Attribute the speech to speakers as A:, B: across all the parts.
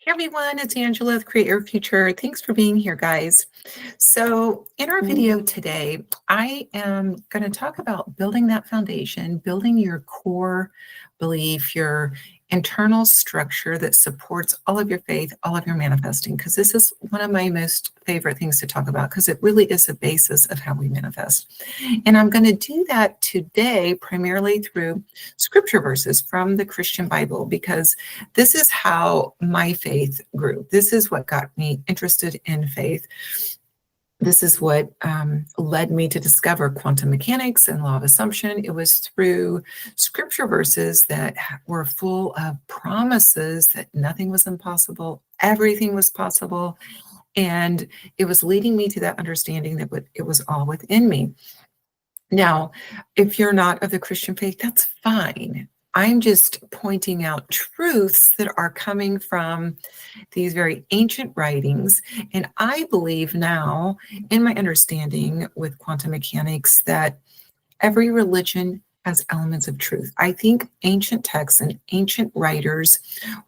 A: Hey everyone, it's Angela with Create Your Future. Thanks for being here, guys. So, in our video today, I am going to talk about building that foundation, building your core belief, your internal structure that supports all of your faith, all of your manifesting, because this is one of my most favorite things to talk about because it really is the basis of how we manifest. And I'm going to do that today primarily through scripture verses from the Christian Bible because this is how my faith grew. This is what got me interested in faith. This is what led me to discover quantum mechanics and law of assumption. It was through scripture verses that were full of promises that nothing was impossible, everything was possible. And it was leading me to that understanding that it was all within me. Now, if you're not of the Christian faith, that's fine. I'm just pointing out truths that are coming from these very ancient writings. And I believe now, in my understanding with quantum mechanics, that every religion has elements of truth. I think ancient texts and ancient writers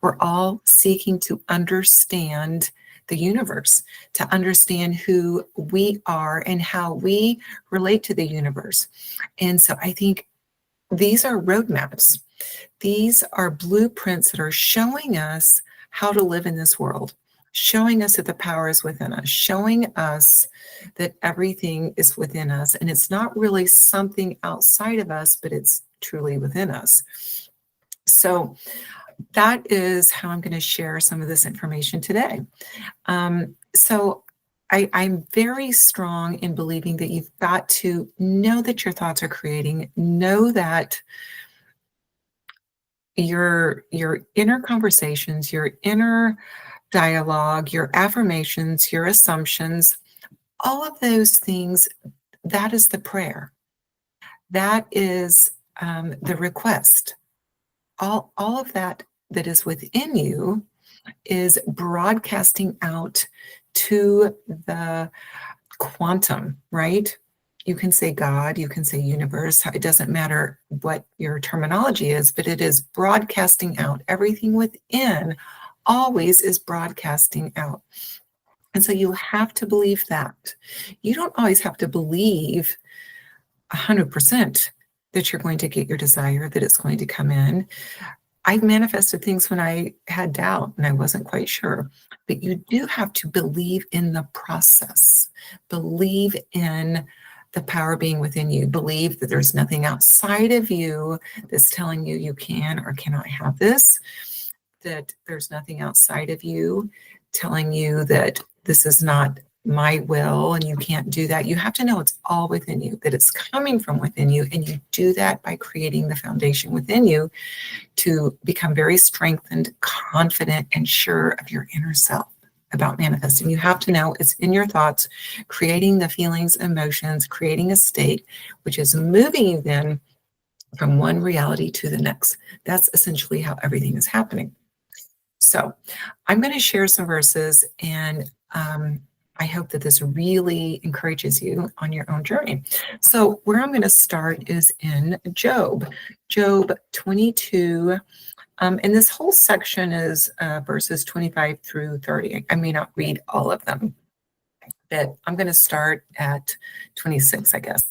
A: were all seeking to understand the universe, to understand who we are and how we relate to the universe. And so I think these are roadmaps. These are blueprints that are showing us how to live in this world, showing us that the power is within us, showing us that everything is within us. And it's not really something outside of us, but it's truly within us. So that is how I'm going to share some of this information today. I'm very strong in believing that you've got to know that your thoughts are creating, know that your inner conversations, your inner dialogue, your affirmations, your assumptions, all of those things, that is the prayer. That is the request. All of that is within you is broadcasting out to the quantum, right? You can say God, you can say universe. It doesn't matter what your terminology is, but it is broadcasting out. Everything within always is broadcasting out. And so you have to believe that. You don't always have to believe 100% that you're going to get your desire, that it's going to come in. I've manifested things when I had doubt and I wasn't quite sure. But you do have to believe in the process, believe in the power being within you, believe that there's nothing outside of you that's telling you you can or cannot have this, that there's nothing outside of you telling you that this is not my will and you can't do that. You have to know it's all within you, that it's coming from within you. And you do that by creating the foundation within you to become very strengthened, confident, and sure of your inner self about manifesting. You have to know it's in your thoughts, creating the feelings, emotions, creating a state, which is moving you then from one reality to the next. That's essentially how everything is happening. So I'm going to share some verses, and I hope that this really encourages you on your own journey. So where I'm going to start is in Job 22. And this whole section is verses 25 through 30. I may not read all of them, but I'm going to start at 26, I guess.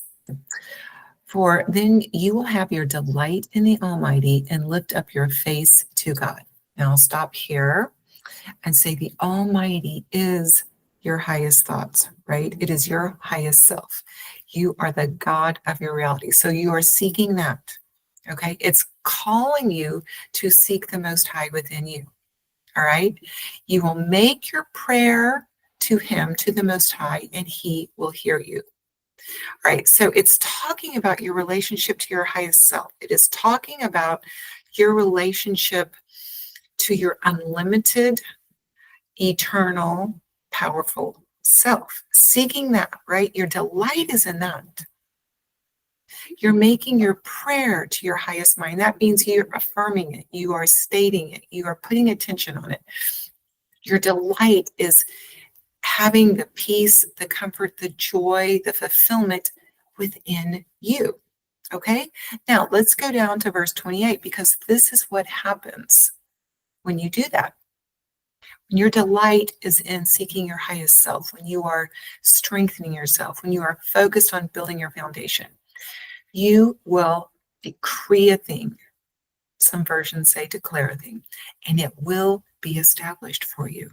A: For then you will have your delight in the Almighty and lift up your face to God. Now I'll stop here and say the Almighty is your highest thoughts, right? It is your highest self. You are the God of your reality. So you are seeking that, okay? It's calling you to seek the Most High within you, all right? You will make your prayer to Him, to the Most High, and He will hear you. All right, so it's talking about your relationship to your highest self. It is talking about your relationship to your unlimited, eternal, powerful self. Seeking that, right? Your delight is in that. You're making your prayer to your highest mind. That means you're affirming it. You are stating it. You are putting attention on it. Your delight is having the peace, the comfort, the joy, the fulfillment within you. Okay? Now, let's go down to verse 28 because this is what happens when you do that. When your delight is in seeking your highest self, when you are strengthening yourself, when you are focused on building your foundation, you will decree a thing. Some versions say declare a thing, and it will be established for you.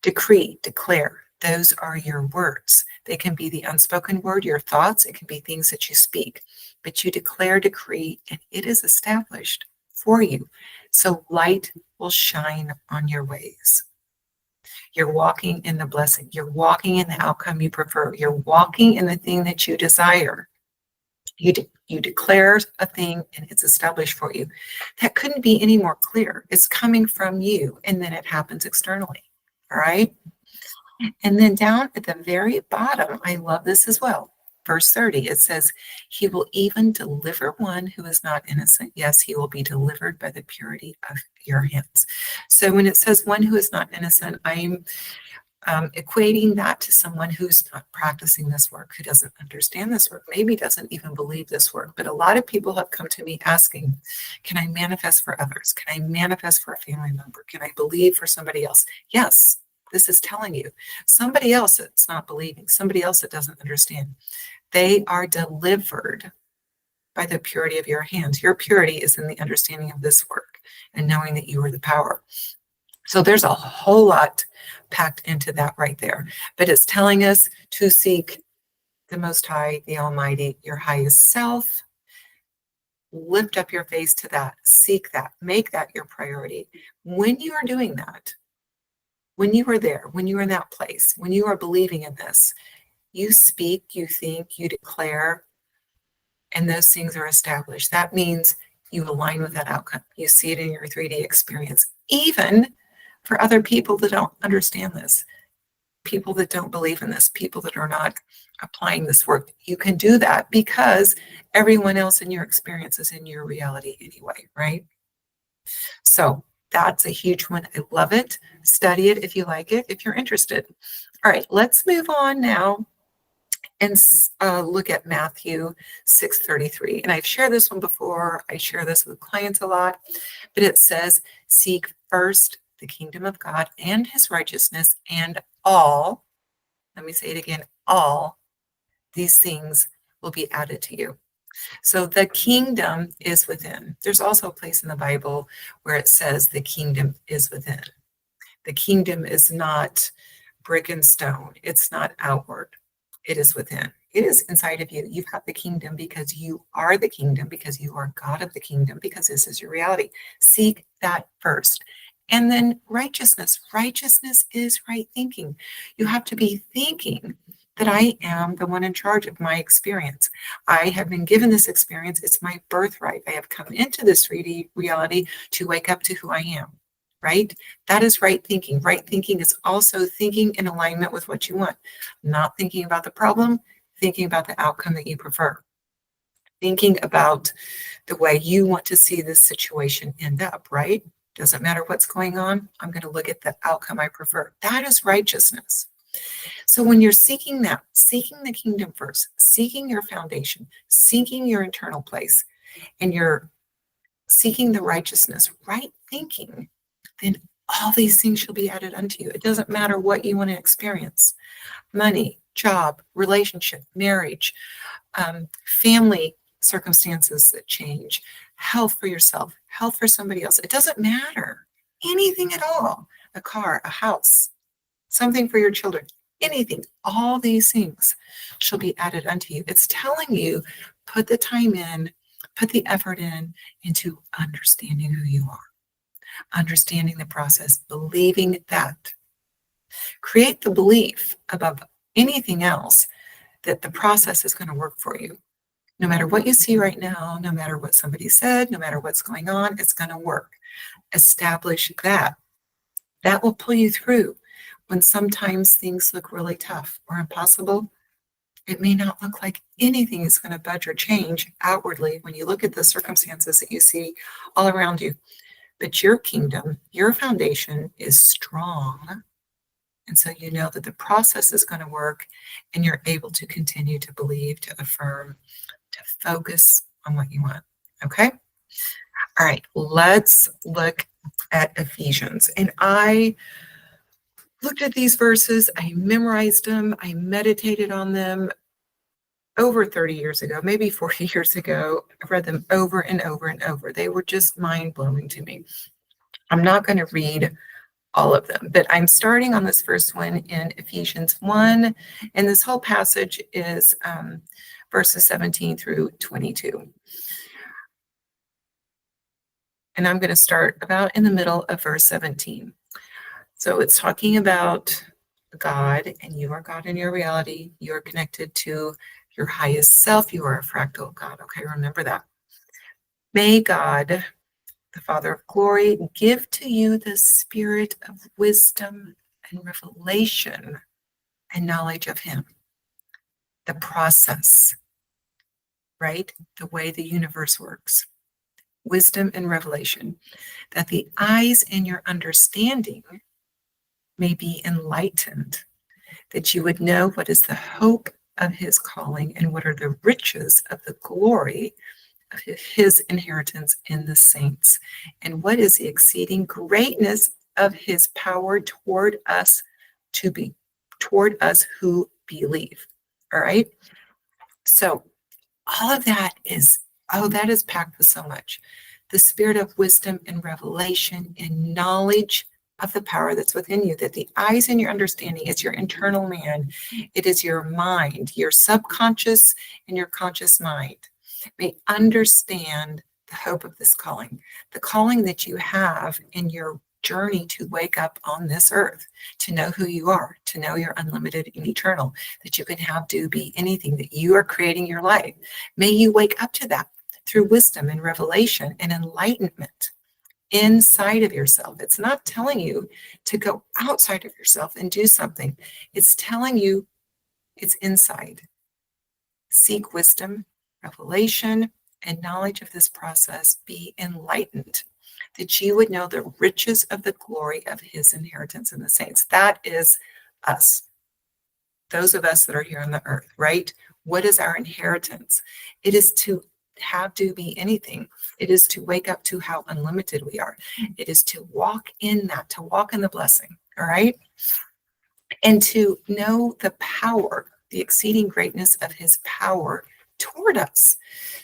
A: Decree, declare, those are your words. They can be the unspoken word, your thoughts, it can be things that you speak, but you declare, decree, and it is established for you. So light will shine on your ways. You're walking in the blessing. You're walking in the outcome you prefer. You're walking in the thing that you desire. You declare a thing and it's established for you. That couldn't be any more clear. It's coming from you and then it happens externally. All right. And then down at the very bottom, I love this as well. Verse 30, it says, he will even deliver one who is not innocent. Yes, he will be delivered by the purity of your hands. So when it says one who is not innocent, I'm equating that to someone who's not practicing this work, who doesn't understand this work, maybe doesn't even believe this work. But a lot of people have come to me asking, can I manifest for others? Can I manifest for a family member? Can I believe for somebody else? Yes, this is telling you somebody else that's not believing, somebody else that doesn't understand. They are delivered by the purity of your hands. Your purity is in the understanding of this work and knowing that you are the power. So there's a whole lot packed into that right there. But it's telling us to seek the Most High, the Almighty, your highest self. Lift up your face to that. Seek that. Make that your priority. When you are doing that, when you are there, when you are in that place, when you are believing in this, you speak, you think, you declare, and those things are established. That means you align with that outcome. You see it in your 3D experience, even for other people that don't understand this, people that don't believe in this, people that are not applying this work. You can do that because everyone else in your experience is in your reality anyway, right? So that's a huge one. I love it. Study it if you like it, if you're interested. All right, let's move on now and look at Matthew 6:33. And I've shared this one before. I share this with clients a lot, but it says, seek first the kingdom of God and his righteousness, and all, let me say it again, all these things will be added to you. So the kingdom is within. There's also a place in the Bible where it says the kingdom is within. The kingdom is not brick and stone. It's not outward. It is within. It is inside of you. You've got the kingdom because you are the kingdom, because you are God of the kingdom, because this is your reality. Seek that first. And then righteousness. Righteousness is right thinking. You have to be thinking that I am the one in charge of my experience. I have been given this experience. It's my birthright. I have come into this 3D reality to wake up to who I am, right? That is right thinking. Right thinking is also thinking in alignment with what you want. Not thinking about the problem, thinking about the outcome that you prefer. Thinking about the way you want to see this situation end up, right? Doesn't matter what's going on. I'm going to look at the outcome I prefer. That is righteousness. So when you're seeking that, seeking the kingdom first, seeking your foundation, seeking your internal place, and you're seeking the righteousness, right thinking, then all these things shall be added unto you. It doesn't matter what you want to experience. Money, job, relationship, marriage, family circumstances that change, health for yourself, health for somebody else. It doesn't matter. Anything at all. A car, a house, something for your children, anything. All these things shall be added unto you. It's telling you, put the time in, put the effort in into understanding who you are, understanding the process, believing that. Create the belief above anything else that the process is going to work for you. No matter what you see right now, no matter what somebody said, no matter what's going on, it's going to work. Establish that. That will pull you through when sometimes things look really tough or impossible. It may not look like anything is going to budge or change outwardly when you look at the circumstances that you see all around you. But your kingdom, your foundation is strong. And so you know that the process is going to work and you're able to continue to believe, to affirm, to focus on what you want. Okay? All right, let's look at Ephesians. And I looked at these verses, I memorized them, I meditated on them over 30 years ago, maybe 40 years ago. I read them over and over and over. They were just mind-blowing to me. I'm not going to read all of them, but I'm starting on this first one in Ephesians 1, and this whole passage is verses 17 through 22. And I'm going to start about in the middle of verse 17. So it's talking about God, and you are God in your reality. You are connected to your highest self. You are a fractal of God. Okay, remember that. May God, the Father of glory, give to you the spirit of wisdom and revelation and knowledge of Him. The process, right? The way the universe works. Wisdom and revelation. That the eyes in your understanding may be enlightened. That you would know what is the hope of His calling and what are the riches of the glory of His inheritance in the saints, and what is the exceeding greatness of His power toward us who believe. All right. So all of that is, that is packed with so much. The spirit of wisdom and revelation and knowledge of the power that's within you, that the eyes in your understanding is your internal man. It is your mind, your subconscious and your conscious mind may understand the hope of this calling, the calling that you have in your journey to wake up on this earth, to know who you are, to know you're unlimited and eternal, that you can have, do, be anything, that you are creating your life. May you wake up to that through wisdom and revelation and enlightenment inside of yourself. It's not telling you to go outside of yourself and do something. It's telling you it's inside. Seek wisdom, revelation, and knowledge of this process. Be enlightened, that you would know the riches of the glory of His inheritance in the saints. That is us, those of us that are here on the earth, right? What is our inheritance? It is to have, do, be anything. It is to wake up to how unlimited we are. It is to walk in that, to walk in the blessing, all right? And to know the power, the exceeding greatness of His power toward us.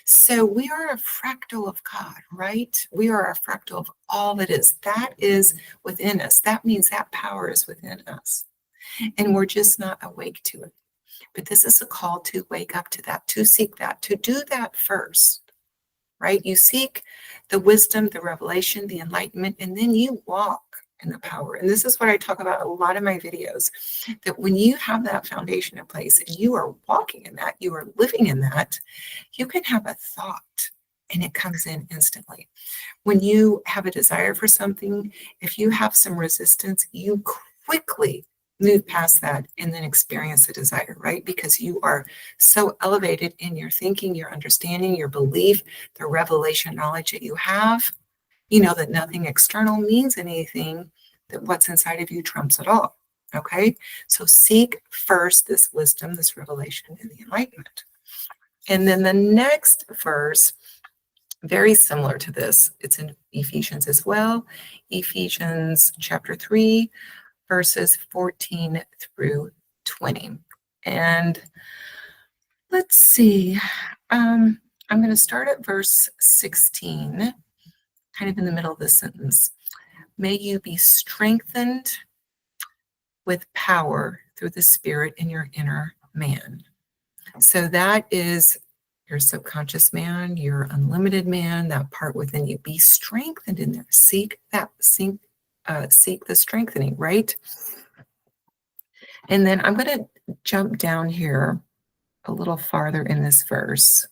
A: So we are a fractal of God, right? We are a fractal of all that is. That is within us. That means that power is within us. And we're just not awake to it. But this is a call to wake up to that, to seek that, to do that first, right? You seek the wisdom, the revelation, the enlightenment, and then you walk in the power. And this is what I talk about a lot in my videos, that when you have that foundation in place and you are walking in that, you are living in that, you can have a thought and it comes in instantly. When you have a desire for something, if you have some resistance, you quickly move past that and then experience the desire, right? Because you are so elevated in your thinking, your understanding, your belief, the revelation knowledge that you have. You know that nothing external means anything, that what's inside of you trumps it all. Okay? So seek first this wisdom, this revelation, and the enlightenment. And then the next verse, very similar to this, it's in Ephesians as well. Ephesians chapter 3, verses 14 through 20. And let's see. I'm going to start at verse 16. Kind of in the middle of the sentence. May you be strengthened with power through the Spirit in your inner man. So that is your subconscious man, your unlimited man, that part within you. Be strengthened in there. Seek the strengthening, right? And then I'm going to jump down here a little farther in this verse.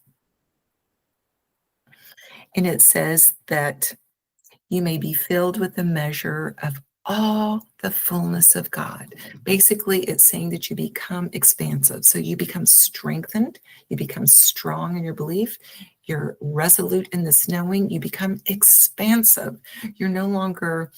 A: And it says that you may be filled with the measure of all the fullness of God. Basically, it's saying that you become expansive. So you become strengthened, you become strong in your belief, you're resolute in this knowing, you become expansive. You're no longer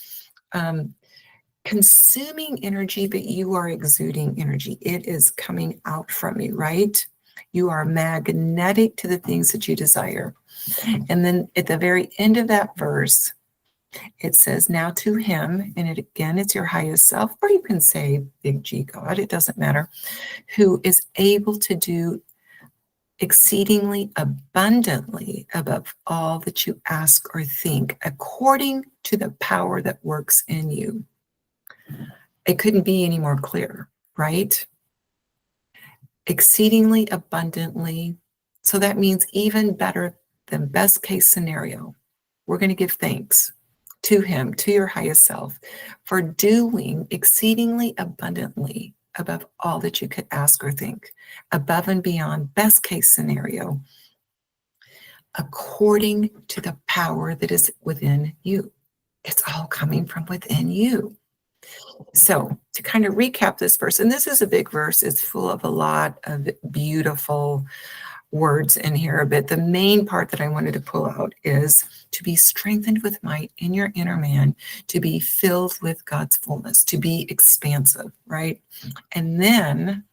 A: consuming energy, but you are exuding energy. It is coming out from you, right? You are magnetic to the things that you desire. And then at the very end of that verse, It says, now to him, and it's your highest self, or you can say big G God, it doesn't matter, who is able to do exceedingly abundantly above all that you ask or think, according to the power that works in you. It couldn't be any more clear, right? Exceedingly abundantly. So that means even better than best case scenario. We're going to give thanks to him, to your highest self, for doing exceedingly abundantly above all that you could ask or think, above and beyond best case scenario, according to the power that is within you. It's all coming from within you. So to kind of recap this verse, and this is a big verse, it's full of a lot of beautiful words in here, but the main part that I wanted to pull out is to be strengthened with might in your inner man, to be filled with God's fullness, to be expansive, right? And then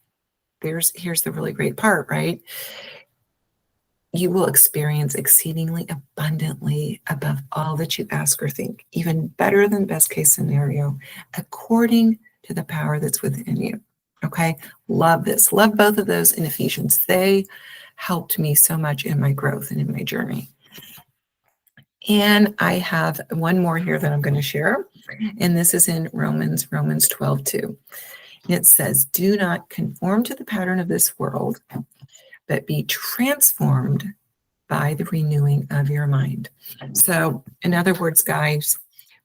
A: here's the really great part, right? You will experience exceedingly abundantly above all that you ask or think, even better than best case scenario, according to the power that's within you. Okay, love this. Love both of those in Ephesians. They helped me so much in my growth and in my journey. And I have one more here that I'm going to share, and this is in Romans 12:2. It says, do not conform to the pattern of this world, but be transformed by the renewing of your mind. So in other words, guys,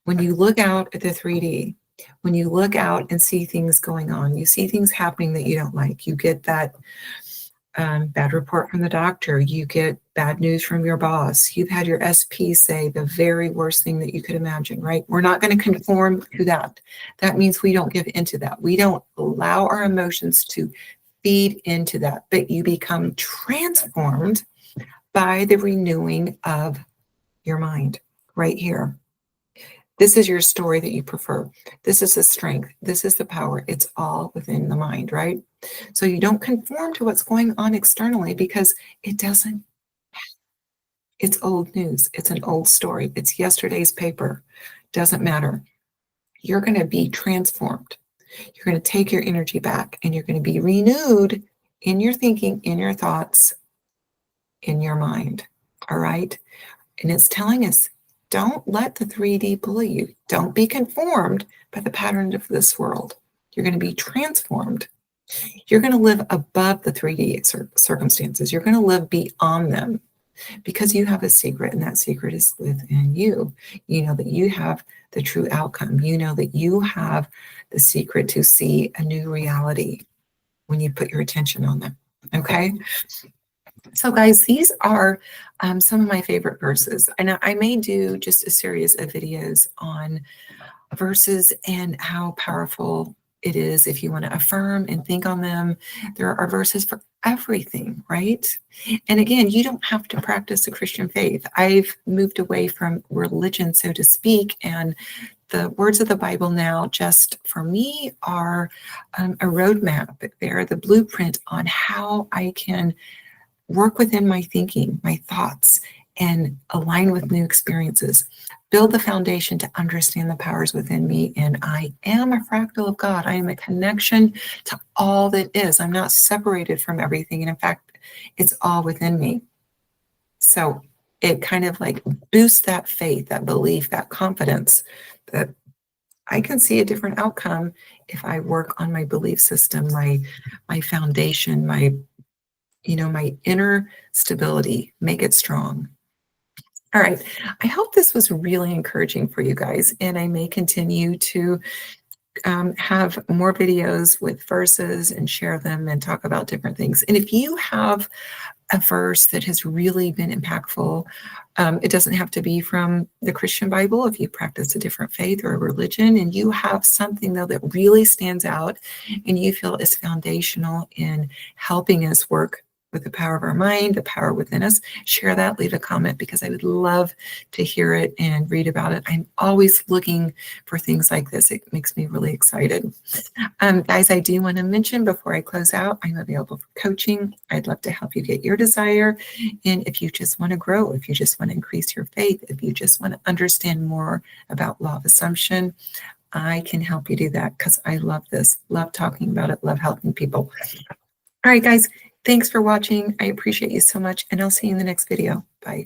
A: when you look out at the 3D, when you look out and see things going on, you see things happening that you don't like, you get that bad report from the doctor, you get bad news from your boss, you've had your SP say the very worst thing that you could imagine, right? We're not going to conform to that. That means we don't give into that. We don't allow our emotions to feed into that, but you become transformed by the renewing of your mind right here. This is your story that you prefer. This is the strength. This is the power. It's all within the mind, right? So you don't conform to what's going on externally because it doesn't. It's old news. It's an old story. It's yesterday's paper. Doesn't matter. You're going to be transformed. You're going to take your energy back and you're going to be renewed in your thinking, in your thoughts, in your mind. All right. And it's telling us, don't let the 3D bully you. Don't be conformed by the pattern of this world. You're going to be transformed. You're going to live above the 3D circumstances. You're going to live beyond them because you have a secret, and that secret is within you. You know that you have the true outcome. You know that you have the secret to see a new reality when you put your attention on them. Okay? So guys, these are some of my favorite verses, and I may do just a series of videos on verses and how powerful it is if you want to affirm and think on them. There are verses for everything, right? And again, you don't have to practice the Christian faith. I've moved away from religion, so to speak, and the words of the Bible now just for me are a roadmap. They're the blueprint on how I can work within my thinking, my thoughts, and align with new experiences. Build the foundation to understand the powers within me. And I am a fractal of God. I am a connection to all that is. I'm not separated from everything. And in fact, it's all within me. So it kind of like boosts that faith, that belief, that confidence that I can see a different outcome if I work on my belief system, my foundation, my inner stability, make it strong. All right. I hope this was really encouraging for you guys, and I may continue to have more videos with verses and share them and talk about different things. And if you have a verse that has really been impactful, it doesn't have to be from the Christian Bible. If you practice a different faith or a religion and you have something though that really stands out and you feel is foundational in helping us work with the power of our mind, the power within us, share that, leave a comment, because I would love to hear it and read about it. I'm always looking for things like this. It makes me really excited. Guys, I do want to mention before I close out, I'm available for coaching. I'd love to help you get your desire. And if you just want to grow, if you just want to increase your faith, if you just want to understand more about law of assumption, I can help you do that, because I love this, love talking about it, love helping people. All right, guys, thanks for watching. I appreciate you so much, and I'll see you in the next video. Bye.